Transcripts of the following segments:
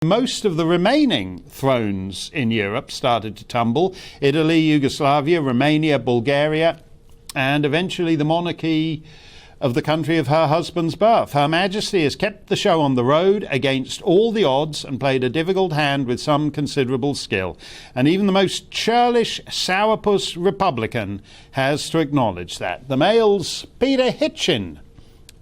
Most of the remaining thrones in Europe started to tumble. Italy, Yugoslavia, Romania, Bulgaria, and eventually the monarchy of the country of her husband's birth. Her Majesty has kept the show on the road against all the odds and played a difficult hand with some considerable skill. And even the most churlish sourpuss Republican has to acknowledge that. The Mail's Peter Hitchens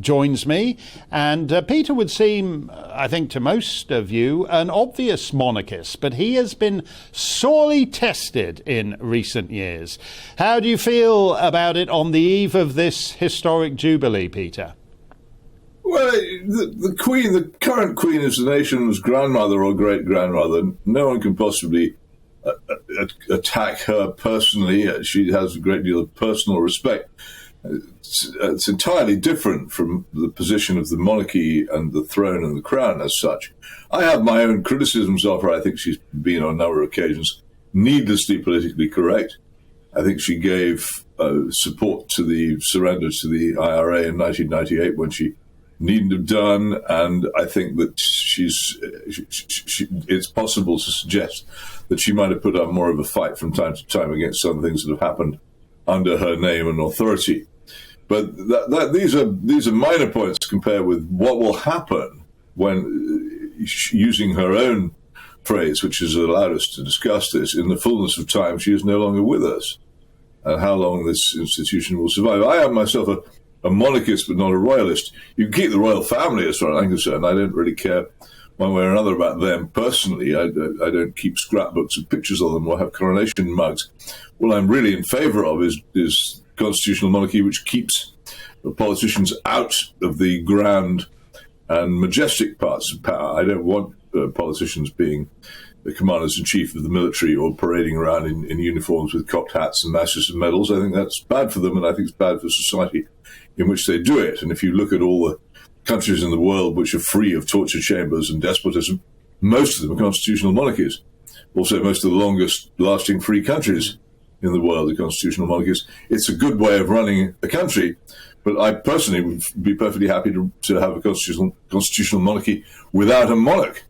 joins me, and Peter would seem, I think to most of you, an obvious monarchist, but he has been sorely tested in recent years. How do you feel about it on the eve of this historic Jubilee, Peter? Well, the Queen, the current Queen, is the nation's grandmother or great-grandmother. No one can possibly attack her personally. She has a great deal of personal respect. It's entirely different from the position of the monarchy and the throne and the crown as such. I have my own criticisms of her. I think she's been on a number of occasions needlessly politically correct. I think she gave support to the surrender to the IRA in 1998 when she needn't have done, and I think that it's possible to suggest that she might have put up more of a fight from time to time against some things that have happened under her name and authority. But these are minor points compared with what will happen when, using her own phrase, which has allowed us to discuss this, in the fullness of time, she is no longer with us, and how long this institution will survive. I am myself a monarchist, but not a royalist. You can keep the royal family as far as I'm concerned. I don't really care one way or another about them personally. I don't keep scrapbooks of pictures of them or have coronation mugs. What I'm really in favour of is constitutional monarchy, which keeps the politicians out of the grand and majestic parts of power. I don't want politicians being the commanders-in-chief of the military or parading around in uniforms with cocked hats and masses of medals. I think that's bad for them, and I think it's bad for society in which they do it. And if you look at all the countries in the world which are free of torture chambers and despotism, most of them are constitutional monarchies. Also, most of the longest-lasting free countries in the world are constitutional monarchies. It's a good way of running a country, but I personally would be perfectly happy to have a constitutional monarchy without a monarch.